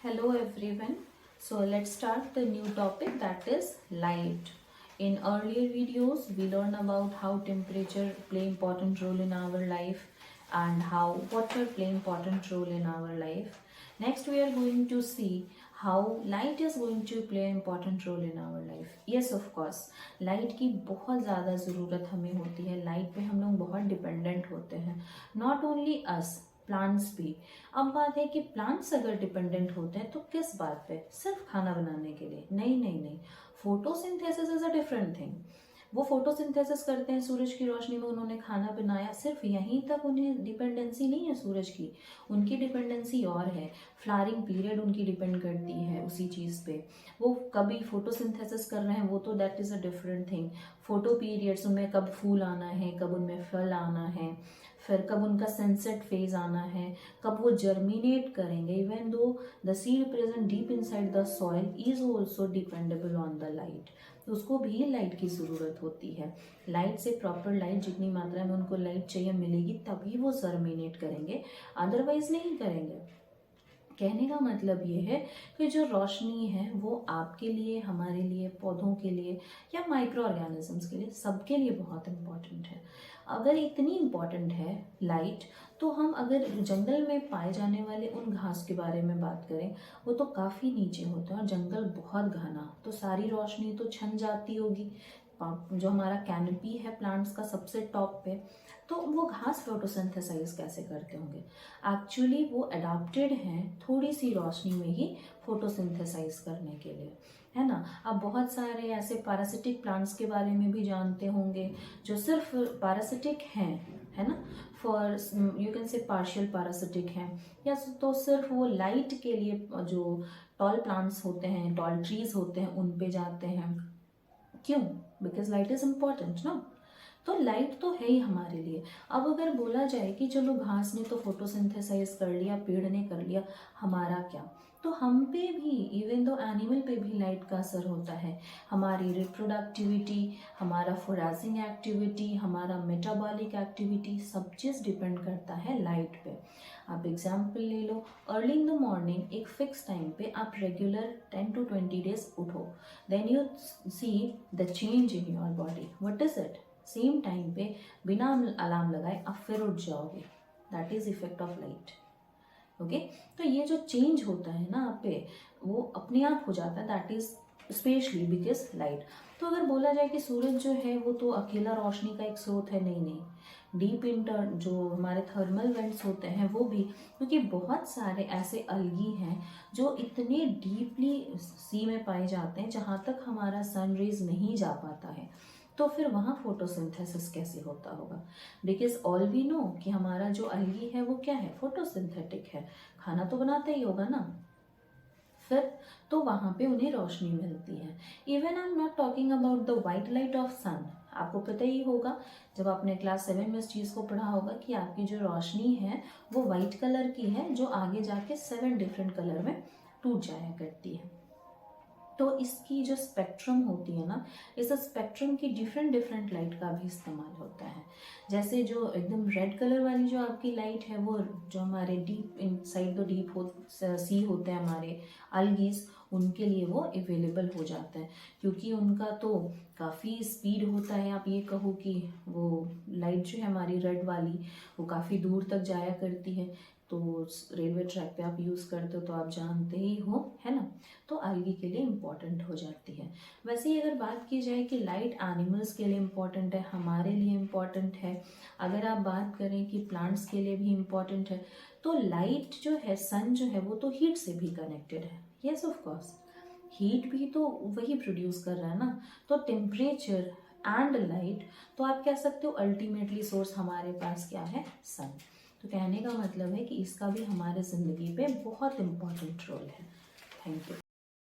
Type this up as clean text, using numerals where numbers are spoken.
Hello everyone. So let's start the new topic, that is light. In earlier videos we learned about how temperature play important role in our life and how water play important role in our life. Next we are going to see how light is going to play important role in our life. Yes, of course, light की बहुत ज़्यादा ज़रूरत हमें होती है. Light पे हम लोग बहुत डिपेंडेंट होते हैं. नॉट ओनली अस, प्लांट्स भी. अब बात है कि प्लांट्स अगर डिपेंडेंट होते हैं तो किस बात पे? सिर्फ खाना बनाने के लिए? नहीं नहीं नहीं. Photosynthesis is a different thing. वो फोटोसिंथेसिस करते हैं, सूरज की रोशनी में उन्होंने खाना बनाया, सिर्फ यहीं तक उन्हें डिपेंडेंसी नहीं है सूरज की. उनकी डिपेंडेंसी और है. फ्लावरिंग पीरियड उनकी डिपेंड करती है उसी चीज़ पे. वो कभी फोटोसिंथेसिस कर रहे हैं, वो तो that is a different thing. Photo periods, उनमें कब फूल आना है, कब उनमें फल आना है, फिर कब उनका सनसेट फेज आना है, कब वो जर्मिनेट करेंगे. Even though the seed present deep inside the soil is also dependable on the light. उसको भी लाइट की ज़रूरत होती है. लाइट से, प्रॉपर लाइट जितनी मात्रा में उनको लाइट चाहिए मिलेगी तभी वो जर्मिनेट करेंगे, अदरवाइज नहीं करेंगे. कहने का मतलब ये है कि जो रोशनी है वो आपके लिए, हमारे लिए, पौधों के लिए या माइक्रो ऑर्गेनिजम्स के लिए, सबके लिए बहुत इम्पॉर्टेंट है. अगर इतनी इम्पॉर्टेंट है लाइट, तो हम अगर जंगल में पाए जाने वाले उन घास के बारे में बात करें, वो तो काफ़ी नीचे होते हैं और जंगल बहुत घना, तो सारी रोशनी तो छन जाती होगी. जो हमारा कैनपी है प्लांट्स का सबसे टॉप पे, तो वो घास फोटोसिंथेसाइज कैसे करते होंगे? एक्चुअली वो अडाप्टेड हैं थोड़ी सी रोशनी में ही फोटोसिंथेसाइज करने के लिए, है ना. आप बहुत सारे ऐसे पैरासिटिक प्लांट्स के बारे में भी जानते होंगे जो सिर्फ पैरासिटिक हैं, है ना. For you can say partial parasitic हैं, या तो सिर्फ वो लाइट के लिए जो टॉल प्लांट्स होते हैं, टॉल ट्रीज होते हैं, उन पे जाते हैं. क्यों? बिकॉज लाइट इज इम्पॉर्टेंट ना. तो लाइट तो है ही हमारे लिए. अब अगर बोला जाए कि चलो घास ने तो फोटोसिंथेसाइज कर लिया, पेड़ ने कर लिया, हमारा क्या? तो हम पे भी, इवन दो एनिमल पे भी लाइट का असर होता है. हमारी रिप्रोडक्टिविटी, हमारा फोराजिंग एक्टिविटी, हमारा मेटाबॉलिक एक्टिविटी, सब चीज़ डिपेंड करता है लाइट पे. आप एग्जाम्पल ले लो, अर्ली इन द मॉर्निंग एक फिक्स टाइम पे आप रेगुलर 10 to 20 डेज उठो, then you see the change in your body. What is it? Same time पे बिना अलार्म लगाए आप फिर उठ जाओगे. That is effect of light. Okay. तो ये जो चेंज होता है ना आप पे, वो अपने आप हो जाता है. That is specially because light. तो अगर बोला जाए कि सूरज जो है वो तो अकेला रोशनी का एक स्रोत है, नहीं नहीं. डीप इंटर जो हमारे थर्मल वेंट्स होते हैं वो भी, क्योंकि बहुत सारे ऐसे अलगी हैं जो इतने डीपली सी में पाए जाते हैं जहाँ तक हमारा सन रेज नहीं जा पाता है. तो फिर वहाँ फोटोसिंथेसिस कैसे होता होगा? बिकॉज ऑल वी नो कि हमारा जो अलगी है वो क्या है? फोटोसिंथेटिक है. खाना तो बनाता ही होगा ना. फिर तो वहाँ पे उन्हें रोशनी मिलती है. Even I am not talking about the white light of sun. आपको पता ही होगा, जब आपने क्लास 7 में इस चीज़ को पढ़ा होगा, कि आपकी जो रोशनी है वो वाइट कलर की है, जो आगे जाके 7 डिफरेंट कलर में टूट जाया करती है. तो इसकी जो स्पेक्ट्रम होती है ना, इस स्पेक्ट्रम की डिफरेंट डिफरेंट लाइट का भी इस्तेमाल होता है. जैसे जो एकदम रेड कलर वाली जो आपकी लाइट है, वो जो हमारे deep inside the deep sea होते हैं हमारे अलगीज, उनके लिए वो अवेलेबल हो जाता है, क्योंकि उनका तो काफ़ी स्पीड होता है. आप ये कहो कि वो लाइट जो है हमारी रेड वाली, वो काफ़ी दूर तक जाया करती है. तो रेलवे ट्रैक पे आप यूज़ करते हो तो आप जानते ही हो, है ना. तो अलगी के लिए इम्पॉर्टेंट हो जाती है. वैसे ही अगर बात की जाए कि लाइट एनिमल्स के लिए इम्पॉर्टेंट है, हमारे लिए इम्पॉर्टेंट है, अगर आप बात करें कि प्लांट्स के लिए भी इम्पॉर्टेंट है, तो लाइट जो है, सन जो है, वो तो हीट से भी कनेक्टेड है. येस ऑफ कोर्स, हीट भी तो वही प्रोड्यूस कर रहा है ना. तो टेम्परेचर एंड लाइट, तो आप कह सकते हो अल्टीमेटली सोर्स हमारे पास क्या है? सन. तो कहने का मतलब है कि इसका भी हमारे ज़िंदगी पे बहुत इम्पोर्टेंट रोल है. Thank you.